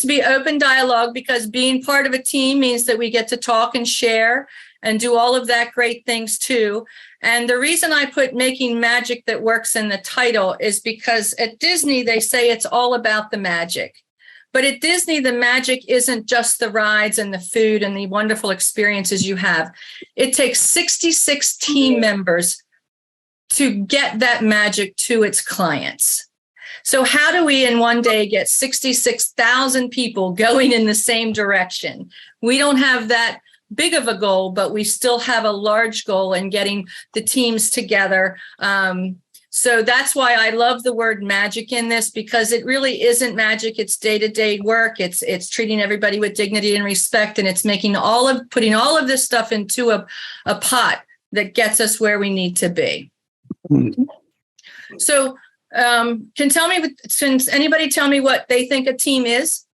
to be open dialogue because being part of a team means that we get to talk and share and do all of that great things too. And the reason I put Making Magic That Works in the title is because at Disney, they say it's all about the magic. But at Disney, the magic isn't just the rides and the food and the wonderful experiences you have. It takes 66 team members to get that magic to its clients. So how do we in one day get 66,000 people going in the same direction? We don't have that big of a goal, but we still have a large goal in getting the teams together. So that's why I love the word magic in this, because it really isn't magic. It's day-to-day work. It's treating everybody with dignity and respect, and it's putting all of this stuff into a pot that gets us where we need to be. So can anybody tell me what they think a team is?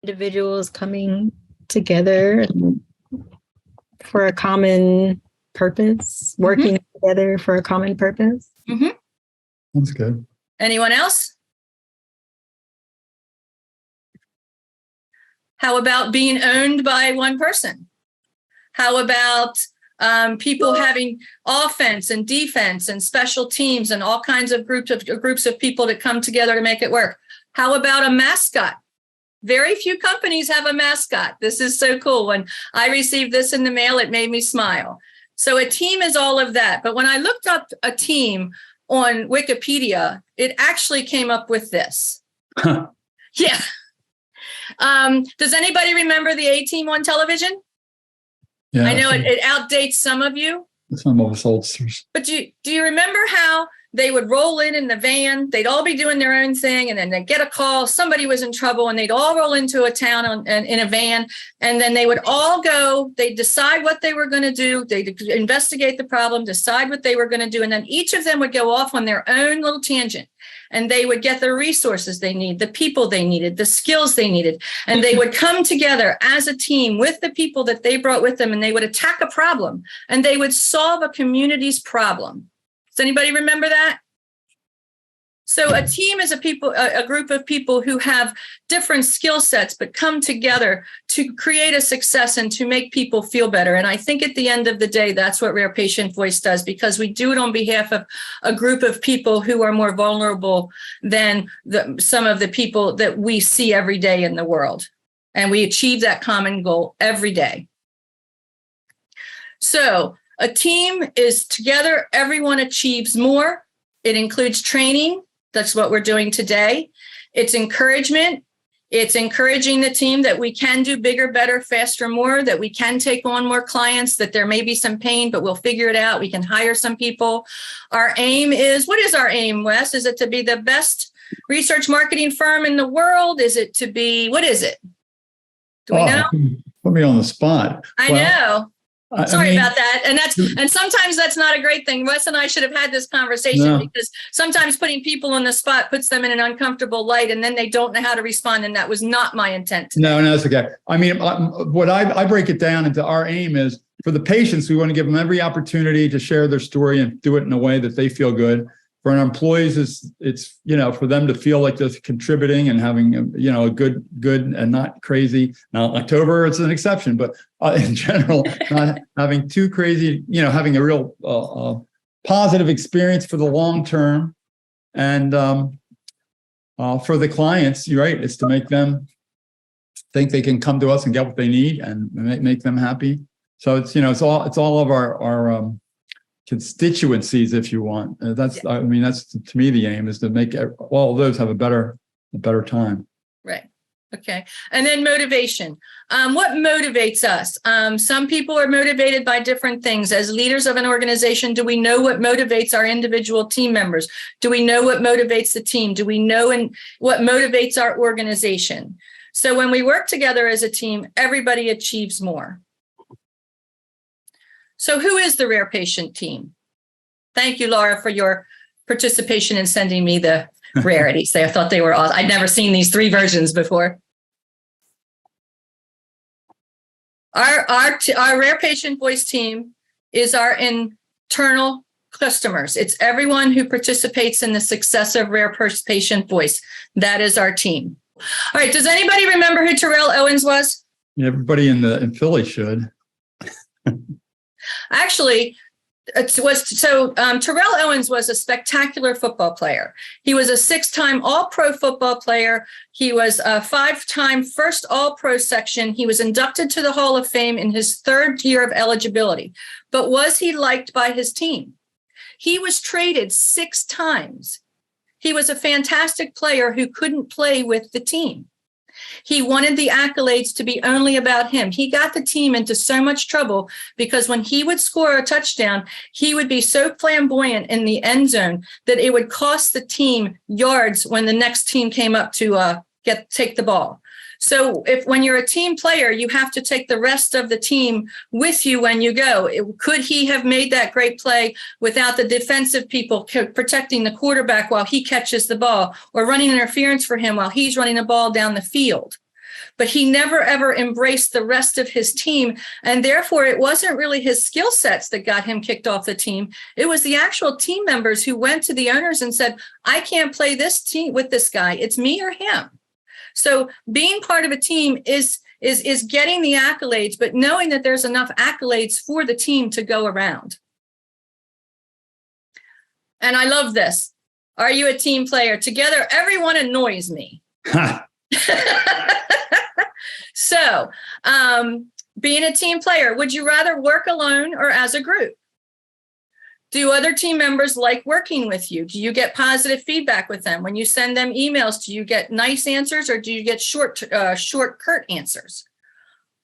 Individuals coming together for a common purpose, working together for a common purpose. Mm-hmm. That's good. Anyone else? How about being owned by one person? How about people having offense and defense and special teams and all kinds of groups of people that come together to make it work? How about a mascot? Very few companies have a mascot. This is so cool. When I received this in the mail, it made me smile. So a team is all of that. But when I looked up a team on Wikipedia, it actually came up with this. Yeah. Does anybody remember the A-Team on television? Yeah, I know it outdates some of you. Some of us oldsters. But do you remember how they would roll in the van? They'd all be doing their own thing, and then they'd get a call. Somebody was in trouble, and they'd all roll into a town in a van, and then they would all go. They'd decide what they were going to do. They'd investigate the problem, decide what they were going to do, and then each of them would go off on their own little tangent. And they would get the resources they need, the people they needed, the skills they needed. And they would come together as a team with the people that they brought with them, and they would attack a problem, and they would solve a community's problem. Does anybody remember that? So a team is a group of people who have different skill sets, but come together to create a success and to make people feel better. And I think at the end of the day, that's what Rare Patient Voice does, because we do it on behalf of a group of people who are more vulnerable than some of the people that we see every day in the world. And we achieve that common goal every day. So a team is together, everyone achieves more. It includes training. That's what we're doing today. It's encouragement. It's encouraging the team that we can do bigger, better, faster, more, that we can take on more clients, that there may be some pain, but we'll figure it out. We can hire some people. Our aim is, what is our aim, Wes? Is it to be the best research marketing firm in the world? Is it to be, what is it? Do we know? Put me on the spot. I know. Sorry about that. And sometimes that's not a great thing. Wes and I should have had this conversation because sometimes putting people on the spot puts them in an uncomfortable light, and then they don't know how to respond. And that was not my intent today. No, that's okay. I mean, what I break it down into, our aim is for the patients, we want to give them every opportunity to share their story and do it in a way that they feel good. For our employees, it's for them to feel like they're contributing and having a good and not crazy. Now October, it's an exception, but in general, not having too crazy. Having a real positive experience for the long term, and for the clients, you're right. It's to make them think they can come to us and get what they need and make them happy. So it's all of our constituencies, if you want. That's to me the aim is to make all of those have a better time. Right. Okay. And then motivation. What motivates us? Some people are motivated by different things. As leaders of an organization, do we know what motivates our individual team members? Do we know what motivates the team? Do we know what motivates our organization? So when we work together as a team, everybody achieves more. So who is the Rare Patient team? Thank you, Laura, for your participation in sending me the rarities. I thought they were awesome. I'd never seen these 3 versions before. Our Rare Patient Voice team is our internal customers. It's everyone who participates in the success of Rare Patient Voice. That is our team. All right. Does anybody remember who Terrell Owens was? Everybody in Philly should. Actually, Terrell Owens was a spectacular football player. He was a 6-time All-Pro football player. He was a 5-time first All-Pro section. He was inducted to the Hall of Fame in his 3rd year of eligibility. But was he liked by his team? He was traded 6 times. He was a fantastic player who couldn't play with the team. He wanted the accolades to be only about him. He got the team into so much trouble because when he would score a touchdown, he would be so flamboyant in the end zone that it would cost the team yards when the next team came up to take the ball. So when you're a team player, you have to take the rest of the team with you when you go. Could he have made that great play without the defensive people protecting the quarterback while he catches the ball, or running interference for him while he's running a ball down the field? But he never, ever embraced the rest of his team. And therefore, it wasn't really his skill sets that got him kicked off the team. It was the actual team members who went to the owners and said, I can't play this team with this guy. It's me or him. So being part of a team is getting the accolades, but knowing that there's enough accolades for the team to go around. And I love this. Are you a team player? Together, everyone annoys me. So being a team player, would you rather work alone or as a group? Do other team members like working with you? Do you get positive feedback with them? When you send them emails, do you get nice answers or do you get short, curt answers?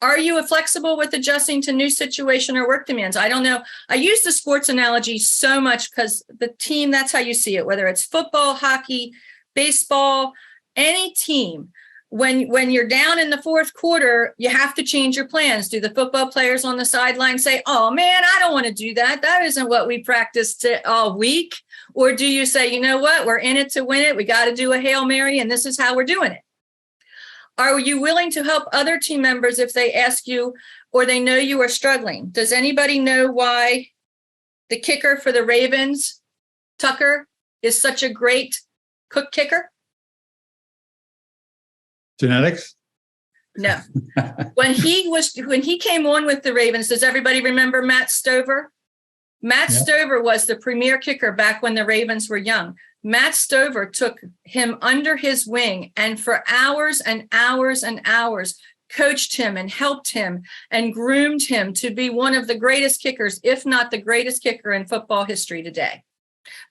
Are you flexible with adjusting to new situation or work demands? I don't know. I use the sports analogy so much because the team, that's how you see it, whether it's football, hockey, baseball, any team. When you're down in the 4th quarter, you have to change your plans. Do the football players on the sideline say, oh, man, I don't want to do that. That isn't what we practiced all week. Or do you say, you know what, we're in it to win it. We got to do a Hail Mary, and this is how we're doing it. Are you willing to help other team members if they ask you or they know you are struggling? Does anybody know why the kicker for the Ravens, Tucker, is such a great cook kicker? Genetics? No. When he came on with the Ravens, does everybody remember Matt Stover? Matt Stover was the premier kicker back when the Ravens were young. Matt Stover took him under his wing and for hours and hours and hours coached him and helped him and groomed him to be one of the greatest kickers, if not the greatest kicker in football history today.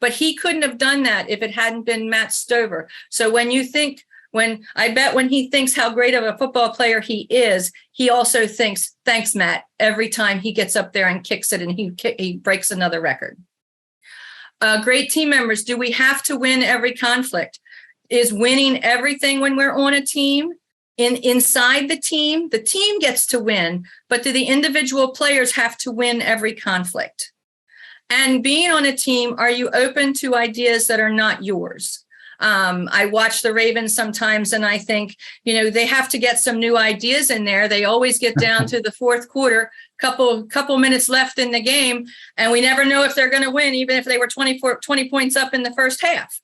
But he couldn't have done that if it hadn't been Matt Stover. So when he thinks how great of a football player he is, he also thinks, thanks, Matt, every time he gets up there and kicks it and he breaks another record. Great team members. Do we have to win every conflict? Is winning everything when we're on a team? Inside the team gets to win, but do the individual players have to win every conflict? And being on a team, are you open to ideas that are not yours? I watch the Ravens sometimes and I think, they have to get some new ideas in there. They always get down to the 4th quarter, couple minutes left in the game, and we never know if they're going to win, even if they were 20 points up in the first half.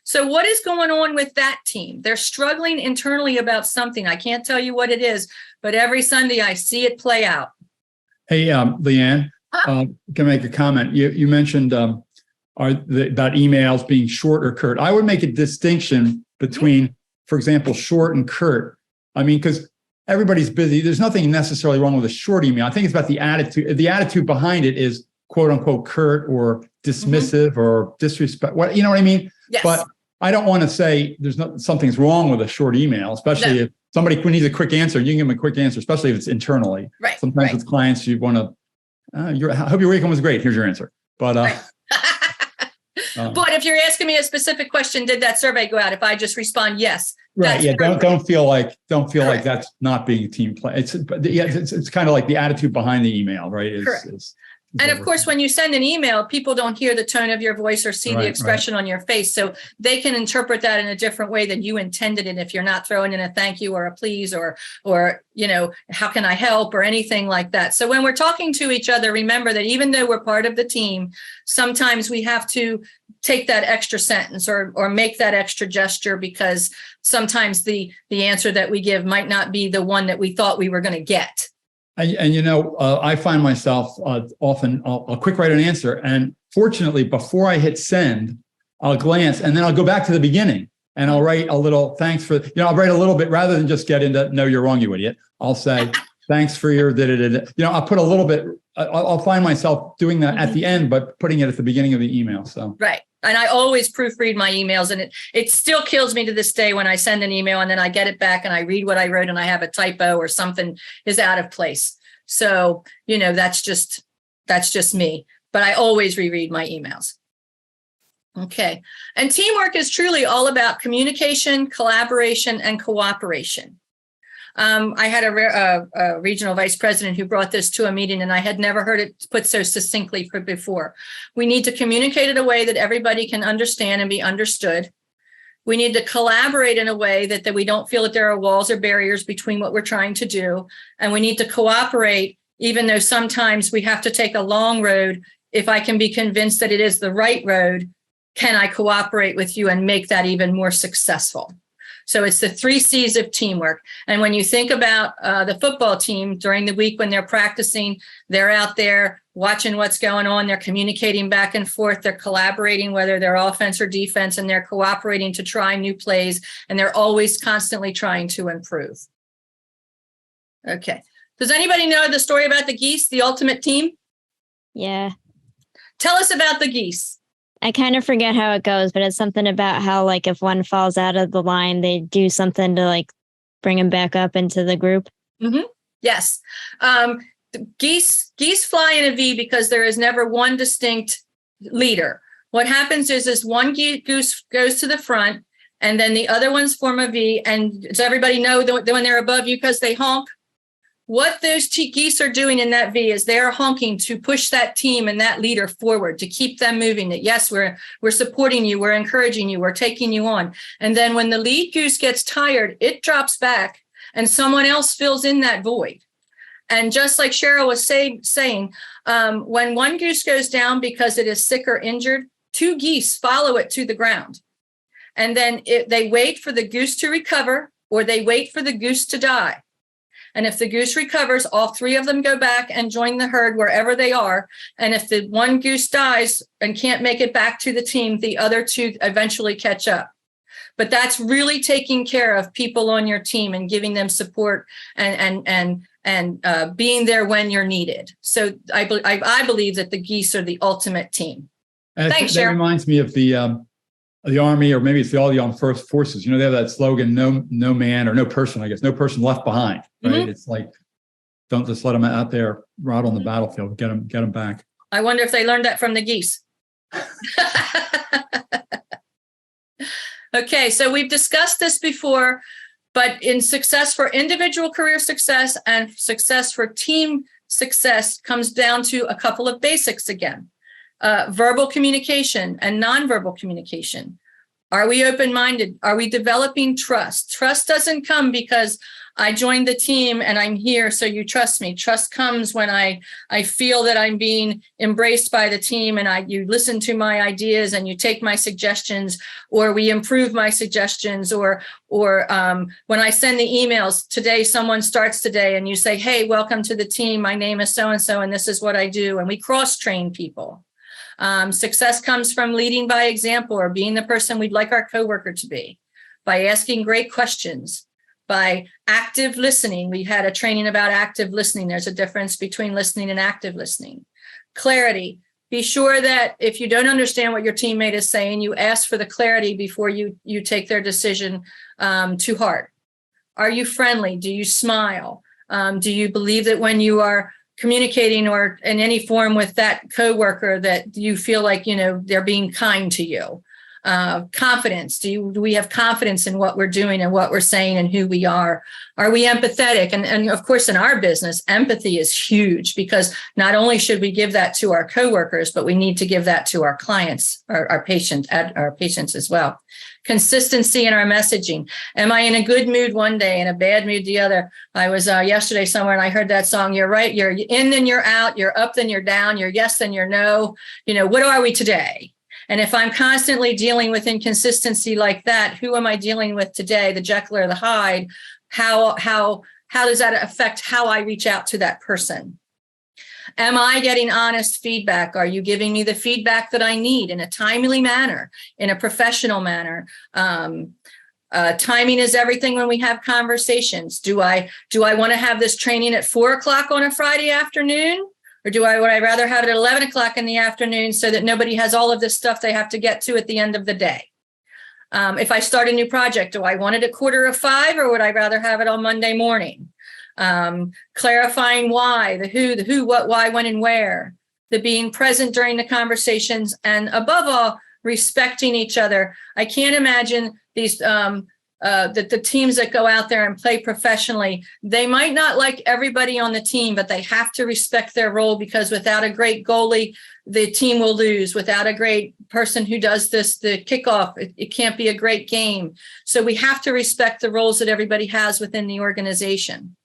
So what is going on with that team? They're struggling internally about something. I can't tell you what it is, but every Sunday I see it play out. Hey, Leanne, can I make a comment? You mentioned about emails being short or curt. I would make a distinction between, for example, short and curt. I mean, because everybody's busy. There's nothing necessarily wrong with a short email. I think it's about the attitude. The attitude behind it is quote unquote curt or dismissive or disrespect. You know what I mean? Yes. But I don't want to say something's wrong with a short email, especially if somebody needs a quick answer. You can give them a quick answer, especially if it's internally. Right. Sometimes with clients, you want to. I hope your weekend was great. Here's your answer. But but if you're asking me a specific question, did that survey go out? If I just respond yes, right? Yeah. Don't feel like that's not being a team play. It's kind of like the attitude behind the email, right? Is And of course, when you send an email, people don't hear the tone of your voice or see the expression on your face. So they can interpret that in a different way than you intended it if you're not throwing in a thank you or a please or how can I help or anything like that. So when we're talking to each other, remember that even though we're part of the team, sometimes we have to take that extra sentence or make that extra gesture, because sometimes the answer that we give might not be the one that we thought we were going to get. And I find myself often, I'll quick write an answer. And fortunately, before I hit send, I'll glance and then I'll go back to the beginning and I'll write a little thanks for, I'll write a little bit rather than just get into, no, you're wrong, you idiot. I'll say, thanks for your, I'll put a little bit, I'll find myself doing that at the end, but putting it at the beginning of the email. So. Right. And I always proofread my emails, and it still kills me to this day when I send an email and then I get it back and I read what I wrote and I have a typo or something is out of place. So, that's just me, but I always reread my emails. Okay. And teamwork is truly all about communication, collaboration, and cooperation. I had a regional vice president who brought this to a meeting, and I had never heard it put so succinctly before. We need to communicate in a way that everybody can understand and be understood. We need to collaborate in a way that we don't feel that there are walls or barriers between what we're trying to do. And we need to cooperate, even though sometimes we have to take a long road. If I can be convinced that it is the right road, can I cooperate with you and make that even more successful? So it's the 3 C's of teamwork. And when you think about the football team during the week when they're practicing, they're out there watching what's going on. They're communicating back and forth. They're collaborating, whether they're offense or defense, and they're cooperating to try new plays. And they're always constantly trying to improve. Okay. Does anybody know the story about the geese, the ultimate team? Yeah. Tell us about the geese. I kind of forget how it goes, but it's something about how, if one falls out of the line, they do something to bring him back up into the group. Mm-hmm. Yes. Geese fly in a V because there is never one distinct leader. What happens is one goose goes to the front, and then the other ones form a V. And does everybody know that when they're above you because they honk? What those geese are doing in that V is they're honking to push that team and that leader forward, to keep them moving. That yes, we're supporting you, we're encouraging you, we're taking you on. And then when the lead goose gets tired, it drops back and someone else fills in that void. And just like Cheryl was saying, when one goose goes down because it is sick or injured, 2 geese follow it to the ground. And then they wait for the goose to recover, or they wait for the goose to die. And if the goose recovers, all 3 of them go back and join the herd wherever they are. And if the one goose dies and can't make it back to the team, the other 2 eventually catch up. But that's really taking care of people on your team and giving them support and being there when you're needed. So I believe that the geese are the ultimate team. And thanks, that Sharon. reminds me of the Army, or maybe it's all the armed forces. They have that slogan, no man or no person, I guess, no person left behind, right? Mm-hmm. It's don't just let them out there rot on the battlefield, get them back. I wonder if they learned that from the geese. Okay, so we've discussed this before, but in success for individual career success and success for team success comes down to a couple of basics again. Verbal communication and nonverbal communication. Are we open-minded? Are we developing trust? Trust doesn't come because I joined the team and I'm here, so you trust me. Trust comes when I feel that I'm being embraced by the team, and you listen to my ideas and you take my suggestions, or we improve my suggestions, or when I send the emails today, someone starts today and you say, hey, welcome to the team. My name is so-and-so, and this is what I do. And we cross-train people. Success comes from leading by example, or being the person we'd like our coworker to be, by asking great questions, by active listening. We had a training about active listening. There's a difference between listening and active listening. Clarity. Be sure that if you don't understand what your teammate is saying, you ask for the clarity before you take their decision to heart. Are you friendly? Do you smile? Do you believe that when you are communicating or in any form with that coworker that you feel like, they're being kind to you? Confidence. Do we have confidence in what we're doing and what we're saying and who we are? Are we empathetic? And of course, in our business, empathy is huge, because not only should we give that to our coworkers, but we need to give that to our clients, our patients as well. Consistency in our messaging. Am I in a good mood one day and a bad mood the other? I was yesterday somewhere and I heard that song. You're right. You're in, then you're out. You're up, then you're down. You're yes, then you're no. What are we today? And if I'm constantly dealing with inconsistency like that, who am I dealing with today? The Jekyll or the Hyde? How does that affect how I reach out to that person? Am I getting honest feedback? Are you giving me the feedback that I need in a timely manner, in a professional manner? Timing is everything when we have conversations. Do I want to have this training at 4:00 on a Friday afternoon? Or would I rather have it at 11 o'clock in the afternoon so that nobody has all of this stuff they have to get to at the end of the day? If I start a new project, do I want it at 4:45, or would I rather have it on Monday morning? Clarifying why, the who, what, why, when, and where, the being present during the conversations, and above all, respecting each other. I can't imagine these that the teams that go out there and play professionally, they might not like everybody on the team, but they have to respect their role, because without a great goalie, the team will lose. Without a great person who does the kickoff, it can't be a great game. So we have to respect the roles that everybody has within the organization.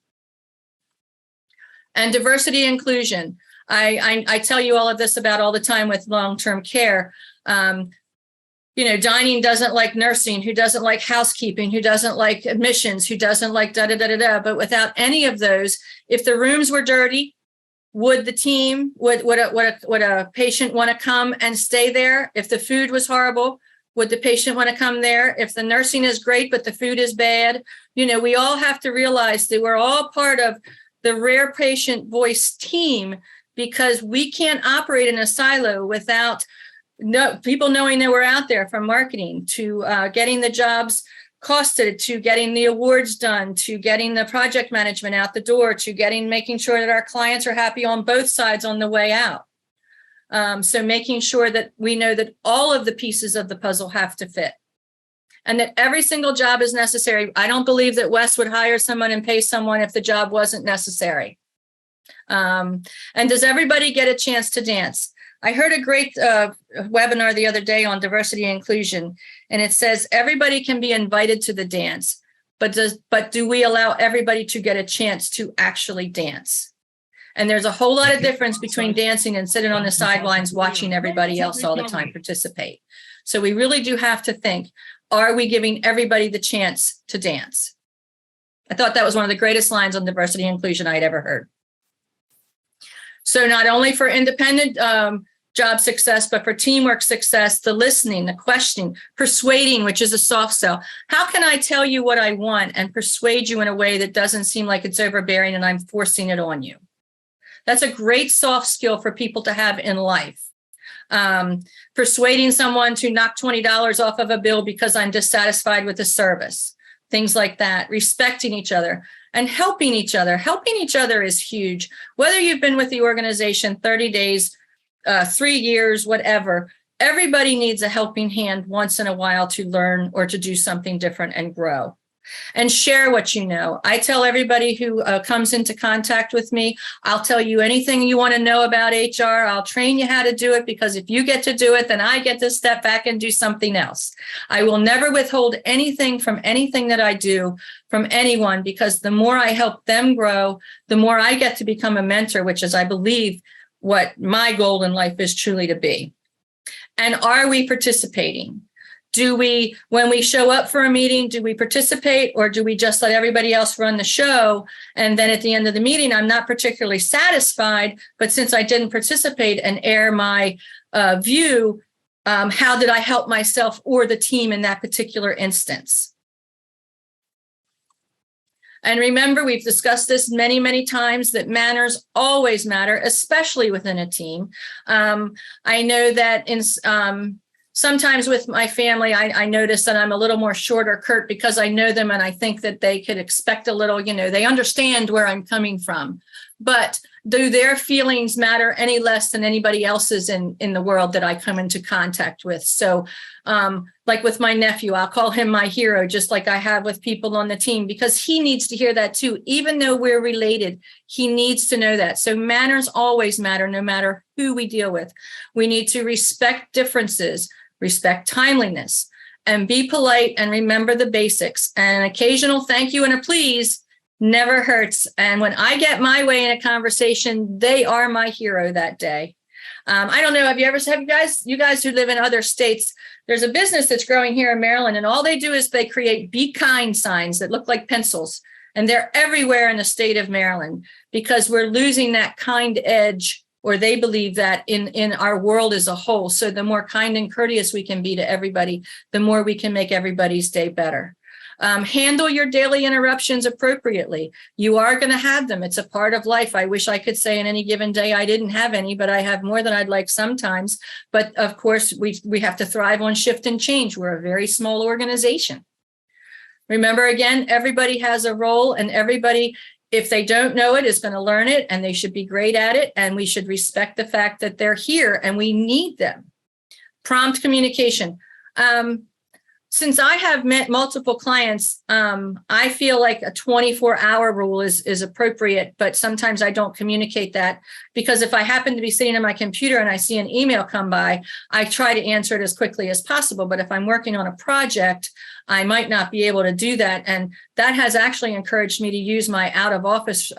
And diversity and inclusion. I tell you all of this about all the time with long-term care. Dining doesn't like nursing, who doesn't like housekeeping, who doesn't like admissions, who doesn't like da-da-da-da-da. But without any of those, if the rooms were dirty, would the team, would a patient want to come and stay there? If the food was horrible, would the patient want to come there? If the nursing is great, but the food is bad, we all have to realize that we're all part of the Rare Patient Voice team, because we can't operate in a silo without people knowing that we're out there, from marketing to getting the jobs costed, to getting the awards done, to getting the project management out the door, to making sure that our clients are happy on both sides on the way out. So making sure that we know that all of the pieces of the puzzle have to fit, and that every single job is necessary. I don't believe that Wes would hire someone and pay someone if the job wasn't necessary. And does everybody get a chance to dance? I heard a great webinar the other day on diversity and inclusion, and it says everybody can be invited to the dance, but do we allow everybody to get a chance to actually dance? And there's a whole lot of difference between dancing and sitting on the sidelines watching everybody else all the time participate. So we really do have to think, are we giving everybody the chance to dance? I thought that was one of the greatest lines on diversity and inclusion I'd ever heard. So not only for independent job success, but for teamwork success, the listening, the questioning, persuading, which is a soft sell. How can I tell you what I want and persuade you in a way that doesn't seem like it's overbearing and I'm forcing it on you? That's a great soft skill for people to have in life. Persuading someone to knock $20 off of a bill because I'm dissatisfied with the service, things like that. Respecting each other and helping each other. Helping each other is huge. Whether you've been with the organization 30 days, 3 years, whatever, everybody needs a helping hand once in a while to learn or to do something different and grow. And share what you know. I tell everybody who comes into contact with me, I'll tell you anything you want to know about HR. I'll train you how to do it, because if you get to do it, then I get to step back and do something else. I will never withhold anything from anything that I do from anyone, because the more I help them grow, the more I get to become a mentor, which is, I believe, what my goal in life is truly to be. And are we participating? Do we, when we show up for a meeting, do we participate, or do we just let everybody else run the show? And then at the end of the meeting, I'm not particularly satisfied, but since I didn't participate and air my view, how did I help myself or the team in that particular instance? And remember, we've discussed this many, many times, that manners always matter, especially within a team. I know that sometimes with my family, I notice that I'm a little more short or curt because I know them and I think that they could expect a little, they understand where I'm coming from. but do their feelings matter any less than anybody else's in the world that I come into contact with? So like with my nephew, I'll call him my hero, just like I have with people on the team, because he needs to hear that too. Even though we're related, he needs to know that. So manners always matter, no matter who we deal with. We need to respect differences, respect timeliness, and be polite and remember the basics. And an occasional thank you and a please never hurts. And when I get my way in a conversation, they are my hero that day. I don't know. Have you guys who live in other states, there's a business that's growing here in Maryland, and all they do is they create be kind signs that look like pencils. And they're everywhere in the state of Maryland, because we're losing that kind edge, or they believe that in our world as a whole. So the more kind and courteous we can be to everybody, the more we can make everybody's day better. Handle your daily interruptions appropriately. You are going to have them. It's a part of life. I wish I could say in any given day I didn't have any, but I have more than I'd like sometimes. But of course, we have to thrive on shift and change. We're a very small organization. Remember, again, everybody has a role, and everybody, if they don't know it, is going to learn it, and they should be great at it. And we should respect the fact that they're here and we need them. Prompt communication. Since I have met multiple clients, I feel like a 24-hour rule is appropriate, but sometimes I don't communicate that, because if I happen to be sitting on my computer and I see an email come by, I try to answer it as quickly as possible. But if I'm working on a project, I might not be able to do that. And that has actually encouraged me to use my out of office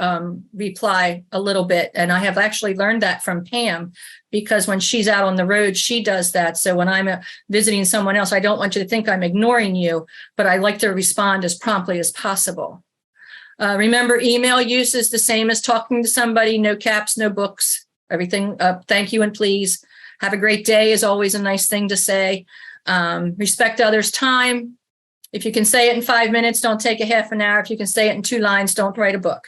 reply a little bit. And I have actually learned that from Pam, because when she's out on the road, she does that. So when I'm visiting someone else, I don't want you to think I'm ignoring you, but I like to respond as promptly as possible. Remember, email use is the same as talking to somebody. No caps, no books, everything. Thank you and please. Have a great day is always a nice thing to say. Respect others' time. If you can say it in 5 minutes, don't take a half an hour. If you can say it in 2 lines, don't write a book.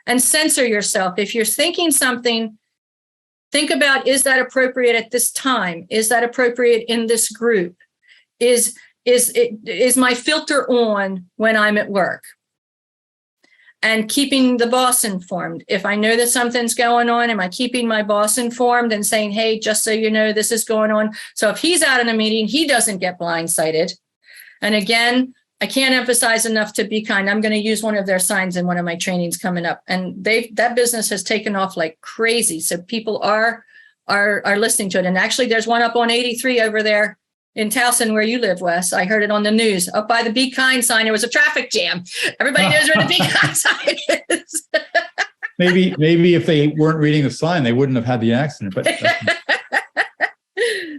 And censor yourself. If you're thinking something, think about, is that appropriate at this time? Is that appropriate in this group? Is my filter on when I'm at work? And keeping the boss informed. If I know that something's going on, am I keeping my boss informed and saying, hey, just so you know, this is going on. So if he's out in a meeting, he doesn't get blindsided. And again, I can't emphasize enough to be kind. I'm going to use one of their signs in one of my trainings coming up. And that business has taken off like crazy. So people are listening to it. And actually, there's one up on 83 over there in Towson, where you live, Wes. I heard it on the news. Up by the Be Kind sign, there was a traffic jam. Everybody knows where the Be Kind sign is. Maybe if they weren't reading the sign, they wouldn't have had the accident. But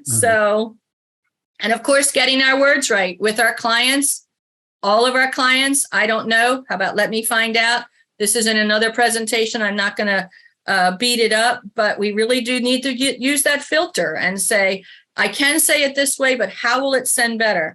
so, and of course, getting our words right with our clients, all of our clients. I don't know. How about let me find out? This is in another presentation. I'm not going to beat it up, but we really do need to use that filter and say, I can say it this way, but how will it sound better?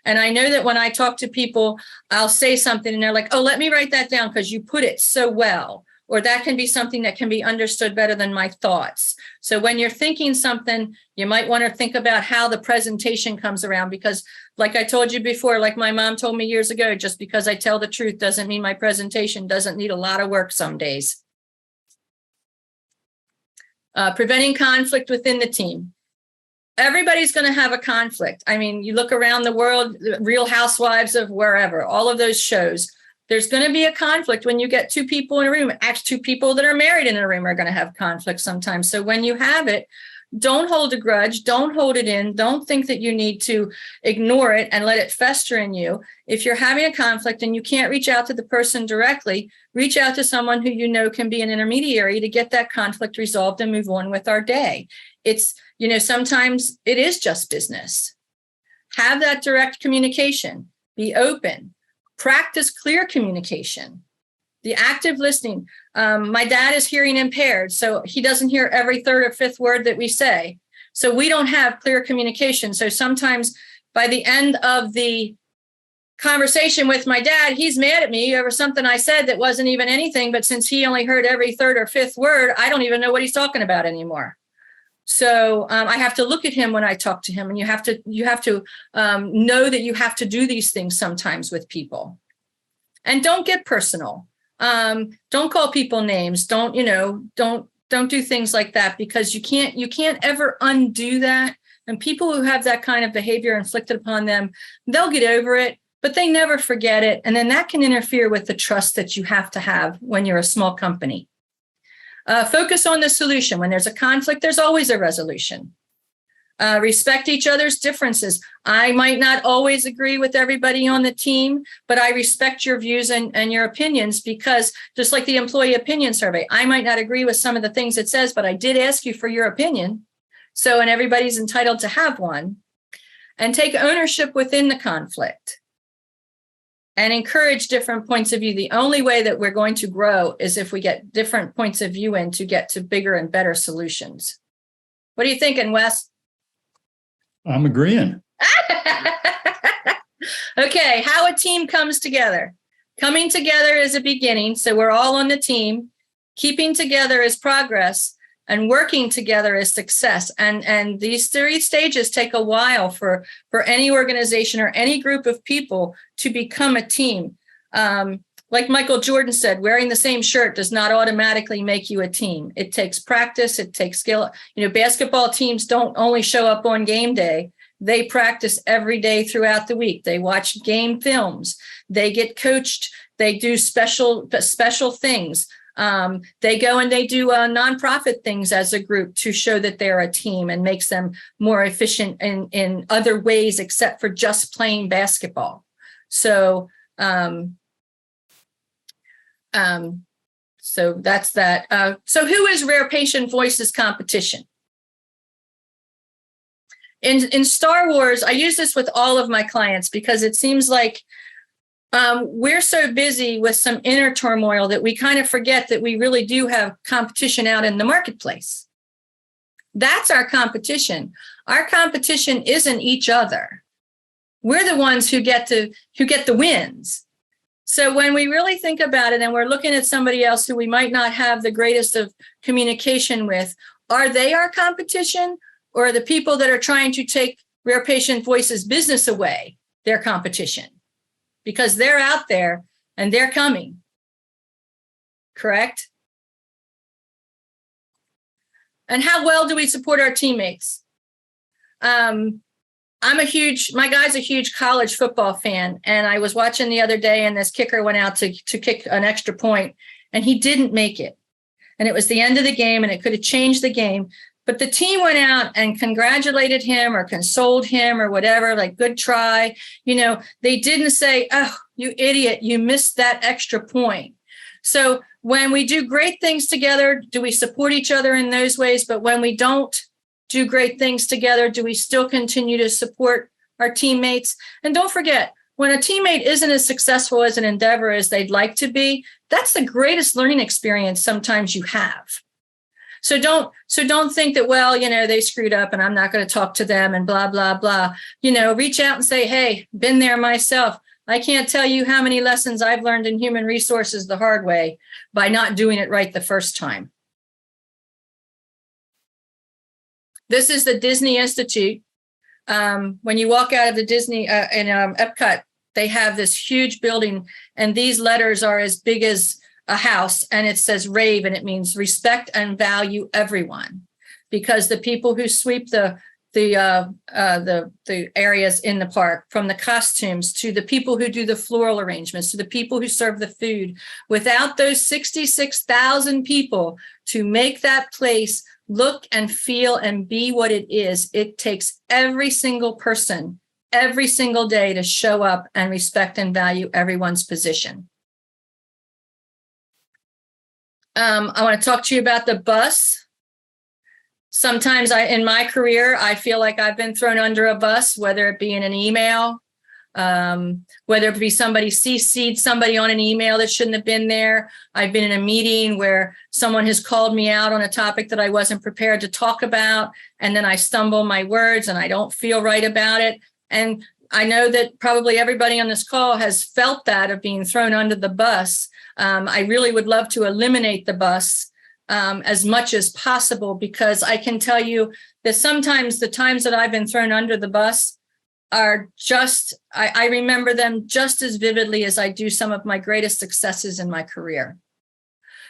And I know that when I talk to people, I'll say something and they're like, oh, let me write that down because you put it so well. Or that can be something that can be understood better than my thoughts. So when you're thinking something, you might want to think about how the presentation comes around, because like I told you before, like my mom told me years ago, just because I tell the truth doesn't mean my presentation doesn't need a lot of work some days. Preventing conflict within the team. Everybody's going to have a conflict. I mean, you look around the world, Real Housewives of wherever, all of those shows, there's going to be a conflict when you get 2 people in a room. Actually, 2 people that are married in a room are going to have conflict sometimes. So when you have it, don't hold a grudge. Don't hold it in. Don't think that you need to ignore it and let it fester in you. If you're having a conflict and you can't reach out to the person directly, reach out to someone who you know can be an intermediary to get that conflict resolved and move on with our day. It's, sometimes it is just business. Have that direct communication. Be open. Practice clear communication. The active listening. My dad is hearing impaired, so he doesn't hear every 3rd or 5th word that we say. So we don't have clear communication. So sometimes by the end of the conversation with my dad, he's mad at me over something I said that wasn't even anything. But since he only heard every 3rd or 5th word, I don't even know what he's talking about anymore. So I have to look at him when I talk to him, and you have to know that you have to do these things sometimes with people. And don't get personal. Don't call people names. Don't do things like that, because you can't ever undo that. And people who have that kind of behavior inflicted upon them, they'll get over it, but they never forget it. And then that can interfere with the trust that you have to have when you're a small company. Focus on the solution. When there's a conflict, there's always a resolution. Respect each other's differences. I might not always agree with everybody on the team, but I respect your views and your opinions, because just like the employee opinion survey, I might not agree with some of the things it says, but I did ask you for your opinion. So, and everybody's entitled to have one. And take ownership within the conflict and encourage different points of view. The only way that we're going to grow is if we get different points of view in to get to bigger and better solutions. What are you thinking, Wes? I'm agreeing. Okay, how a team comes together. Coming together is a beginning, so we're all on the team. Keeping together is progress, and working together is success. And these 3 stages take a while for any organization or any group of people to become a team. Like Michael Jordan said, wearing the same shirt does not automatically make you a team. It takes practice. It takes skill. Basketball teams don't only show up on game day. They practice every day throughout the week. They watch game films. They get coached. They do special things. They go and they do nonprofit things as a group to show that they're a team, and makes them more efficient in other ways except for just playing basketball. So that's that. So who is Rare Patient Voices competition? In Star Wars, I use this with all of my clients because it seems like we're so busy with some inner turmoil that we kind of forget that we really do have competition out in the marketplace. That's our competition. Our competition isn't each other. We're the ones who get the wins. So when we really think about it and we're looking at somebody else who we might not have the greatest of communication with, are they our competition, or are the people that are trying to take Rare Patient Voices business away their competition? Because they're out there and they're coming. Correct? And how well do we support our teammates? My guy's a huge college football fan. And I was watching the other day, and this kicker went out to kick an extra point, and he didn't make it. And it was the end of the game, and it could have changed the game. But the team went out and congratulated him or consoled him or whatever, like, good try. They didn't say, oh, you idiot, you missed that extra point. So when we do great things together, do we support each other in those ways? But when we don't do great things together, do we still continue to support our teammates? And don't forget, when a teammate isn't as successful as an endeavor as they'd like to be, that's the greatest learning experience sometimes you have. So don't think that, well, they screwed up and I'm not going to talk to them and blah, blah, blah. Reach out and say, hey, been there myself. I can't tell you how many lessons I've learned in human resources the hard way by not doing it right the first time. This is the Disney Institute. When you walk out of the Disney in Epcot, they have this huge building, and these letters are as big as a house, and it says RAVE, and it means respect and value everyone, because the people who sweep the areas in the park, from the costumes to the people who do the floral arrangements to the people who serve the food, without those 66,000 people to make that place look and feel and be what it is, it takes every single person every single day to show up and respect and value everyone's position. I want to talk to you about the bus. Sometimes in my career, I feel like I've been thrown under a bus, whether it be in an email, whether it be somebody CC'd somebody on an email that shouldn't have been there. I've been in a meeting where someone has called me out on a topic that I wasn't prepared to talk about, and then I stumble my words and I don't feel right about it. And I know that probably everybody on this call has felt that, of being thrown under the bus. I really would love to eliminate the bus as much as possible, because I can tell you that sometimes the times that I've been thrown under the bus, are just, I remember them just as vividly as I do some of my greatest successes in my career.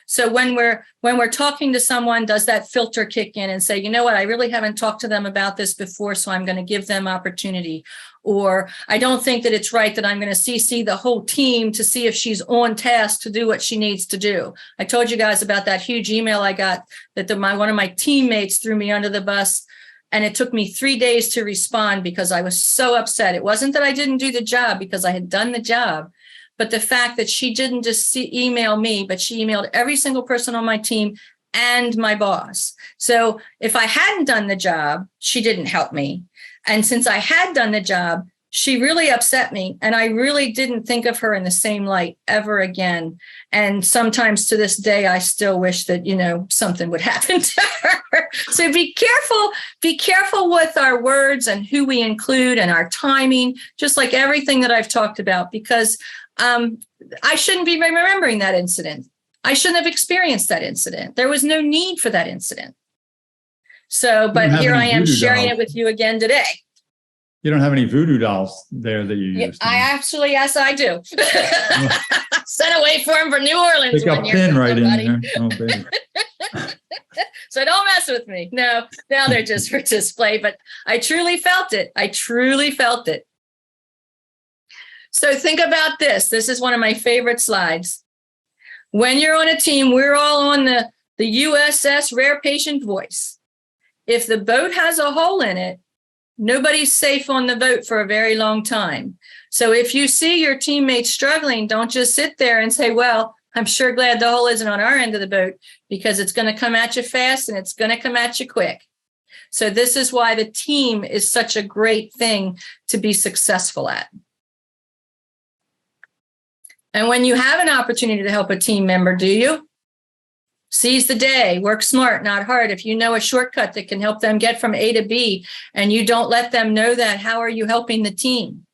So when we're talking to someone, does that filter kick in and say, you know what, I really haven't talked to them about this before, so I'm going to give them opportunity. Or I don't think that it's right that I'm going to CC the whole team to see if she's on task to do what she needs to do. I told you guys about that huge email I got that one of my teammates threw me under the bus. And it took me 3 days to respond because I was so upset. It wasn't that I didn't do the job, because I had done the job. But the fact that she didn't just email me, but she emailed every single person on my team and my boss. So if I hadn't done the job, she didn't help me. And since I had done the job, she really upset me. And I really didn't think of her in the same light ever again. And sometimes to this day, I still wish that, something would happen to her. So be careful with our words and who we include and our timing, just like everything that I've talked about, because I shouldn't be remembering that incident. I shouldn't have experienced that incident. There was no need for that incident. So, but here I am sharing it with you again today. You don't have any voodoo dolls there that you use? Yes, I do. Sent away for him for New Orleans. They got pin right in there. Oh, baby. So don't mess with me. No, now they're just for display, but I truly felt it. So think about this. This is one of my favorite slides. When you're on a team, we're all on the USS Rare Patient Voice. If the boat has a hole in it, nobody's safe on the boat for a very long time. So if you see your teammates struggling, don't just sit there and say, well, I'm sure glad the hole isn't on our end of the boat, because it's going to come at you fast and it's going to come at you quick. So this is why the team is such a great thing to be successful at. And when you have an opportunity to help a team member, do you? Seize the day, work smart, not hard. If you know a shortcut that can help them get from A to B and you don't let them know that, how are you helping the team?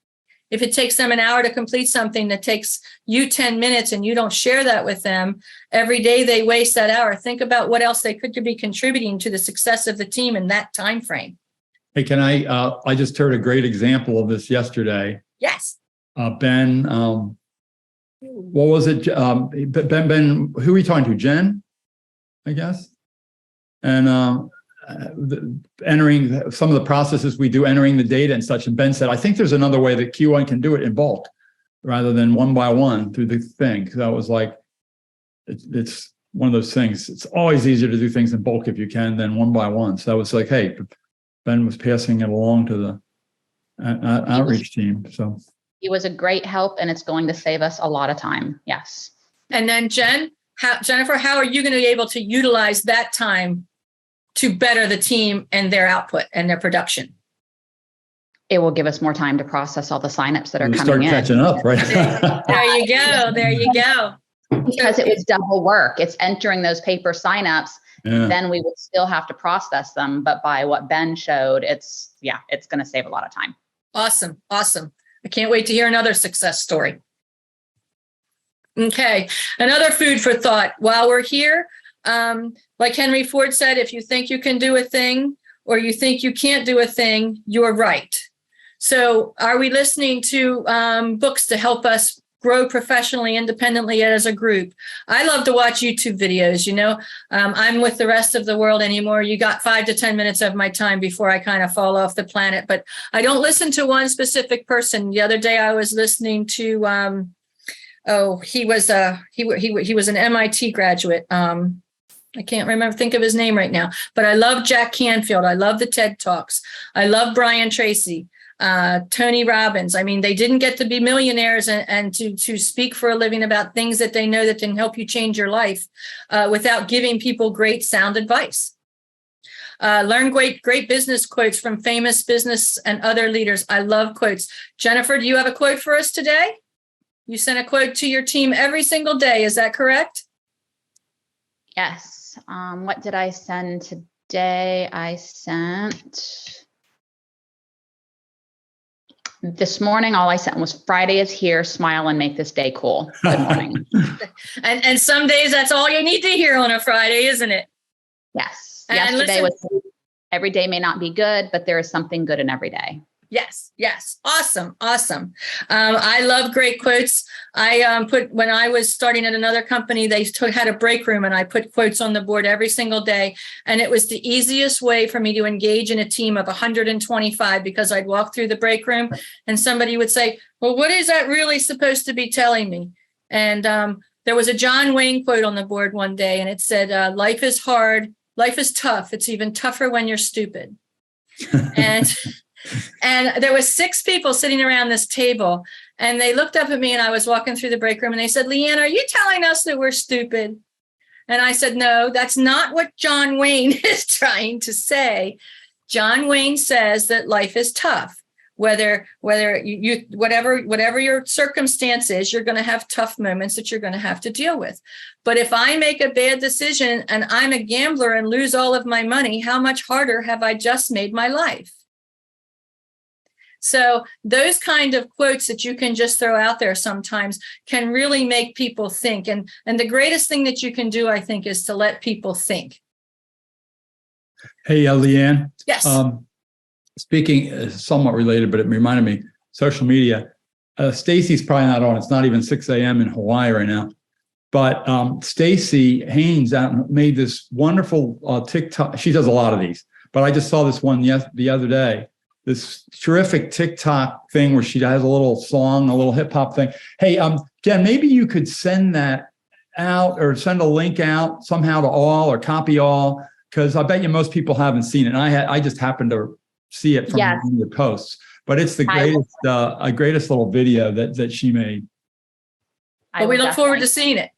If it takes them an hour to complete something that takes you 10 minutes and you don't share that with them, every day they waste that hour. Think about what else they could be contributing to the success of the team in that time frame. Hey, can I just heard a great example of this yesterday. Yes. Ben, what was it? Ben, who are we talking to? Jen, I guess. And entering some of the processes we do, entering the data and such. And Ben said, I think there's another way that Q1 can do it in bulk rather than one by one through the thing. So I was like, it's one of those things. It's always easier to do things in bulk if you can than one by one. So I was like, hey, Ben was passing it along to the outreach team. So he was a great help, and it's going to save us a lot of time. Yes. And then Jennifer, how are you going to be able to utilize that time to better the team and their output and their production? It will give us more time to process all the signups that are coming start in. Catching up, right? There you go. Because it was double work. It's entering those paper signups. Yeah. Then we would still have to process them. But by what Ben showed, it's going to save a lot of time. Awesome. I can't wait to hear another success story. Okay. Another food for thought while we're here. Like Henry Ford said, if you think you can do a thing or you think you can't do a thing, you're right. So are we listening to books to help us grow professionally, independently as a group? I love to watch YouTube videos. I'm with the rest of the world anymore. You got 5 to 10 minutes of my time before I kind of fall off the planet, but I don't listen to one specific person. The other day I was listening to, he was an MIT graduate. I can't think of his name right now, but I love Jack Canfield. I love the TED Talks. I love Brian Tracy. Tony Robbins. I mean, they didn't get to be millionaires and to speak for a living about things that they know that can help you change your life without giving people great sound advice. Learn great business quotes from famous business and other leaders. I love quotes. Jennifer, do you have a quote for us today? You sent a quote to your team every single day. Is that correct? Yes. What did I send today? I sent... This morning, all I sent was Friday is here, smile and make this day cool. Good morning. and some days that's all you need to hear on a Friday, isn't it? Yes. Yesterday was every day may not be good, but there is something good in every day. Yes. Awesome. I love great quotes. I when I was starting at another company, they had a break room and I put quotes on the board every single day. And it was the easiest way for me to engage in a team of 125 because I'd walk through the break room and somebody would say, well, what is that really supposed to be telling me? And there was a John Wayne quote on the board one day and it said, life is hard. Life is tough. It's even tougher when you're stupid. And there was 6 people sitting around this table and they looked up at me and I was walking through the break room and they said, Leanne, are you telling us that we're stupid? And I said, no, that's not what John Wayne is trying to say. John Wayne says that life is tough. Whether you whatever your circumstance is, you're going to have tough moments that you're going to have to deal with. But if I make a bad decision and I'm a gambler and lose all of my money, how much harder have I just made my life? So those kind of quotes that you can just throw out there sometimes can really make people think. And the greatest thing that you can do, I think, is to let people think. Hey, Leanne. Yes. Speaking somewhat related, but it reminded me, social media. Stacy's probably not on. It's not even 6 a.m. in Hawaii right now. But Stacy Haynes made this wonderful TikTok. She does a lot of these, but I just saw this one the other day. This terrific TikTok thing where she has a little song, a little hip hop thing. Hey, Jen, maybe you could send that out or send a link out somehow to all or copy all, because I bet you most people haven't seen it. And I just happened to see it from one of the posts, but it's the greatest little video that she made. But we look forward to seeing it.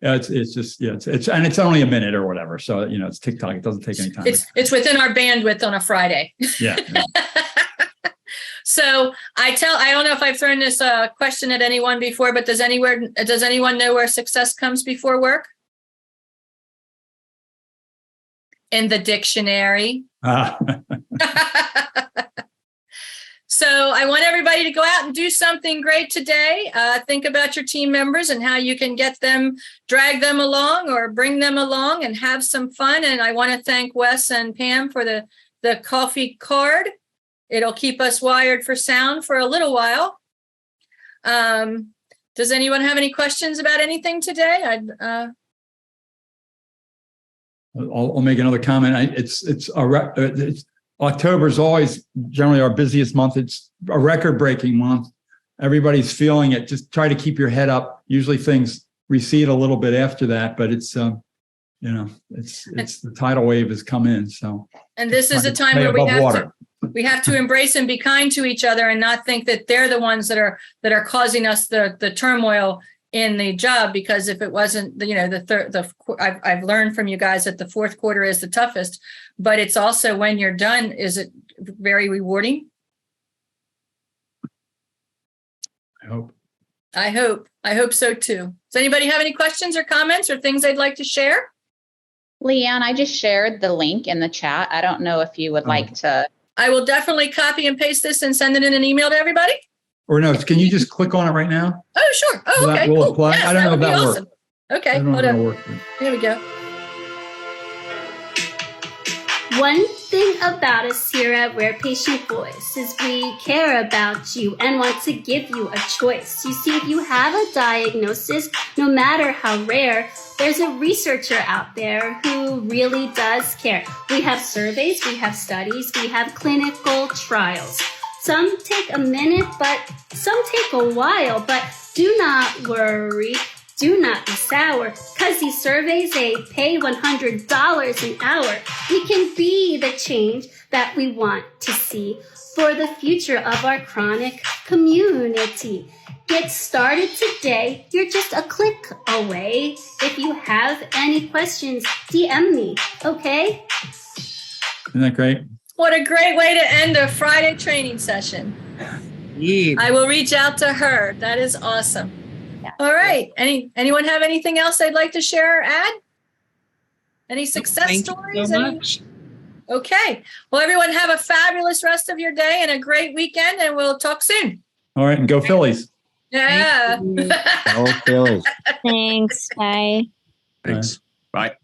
Yeah, it's only a minute or whatever. So, it's TikTok. It doesn't take any time. It's within our bandwidth on a Friday. Yeah. So I don't know if I've thrown this question at anyone before, but does anyone know where success comes before work? In the dictionary. So I want everybody to go out and do something great today. Think about your team members and how you can drag them along or bring them along and have some fun. And I want to thank Wes and Pam for the coffee card. It'll keep us wired for sound for a little while. Does anyone have any questions about anything today? I'll make another comment. October is always generally our busiest month. It's a record-breaking month. Everybody's feeling it. Just try to keep your head up. Usually things recede a little bit after that, but it's the tidal wave has come in. So, and this is a time where we have to embrace and be kind to each other and not think that they're the ones that are causing us the turmoil in the job, because if it wasn't, I've learned from you guys that the fourth quarter is the toughest, but it's also when you're done, is it very rewarding? I hope so too. Does anybody have any questions or comments or things they'd like to share? Leanne, I just shared the link in the chat. I don't know if you would like to. I will definitely copy and paste this and send it in an email to everybody. Or no, can you just click on it right now? Oh, sure. Oh, okay. Will apply? Yes, I don't know if that works. Okay, hold on. Here we go. One thing about us here at Rare Patient Voice is we care about you and want to give you a choice. You see, if you have a diagnosis, no matter how rare, there's a researcher out there who really does care. We have surveys, we have studies, we have clinical trials. Some take a minute, but some take a while. But do not worry. Do not be sour, because these surveys, they pay $100 an hour. We can be the change that we want to see for the future of our chronic community. Get started today. You're just a click away. If you have any questions, DM me, okay? Isn't that great? What a great way to end a Friday training session. Yeah. I will reach out to her. That is awesome. Yeah. All right. Anyone have anything else they'd like to share or add? Any success stories? Thank you so much. Okay. Well, everyone have a fabulous rest of your day and a great weekend, and we'll talk soon. All right. And go Phillies. Yeah. Go Phillies. Thanks. Bye. Thanks. Bye.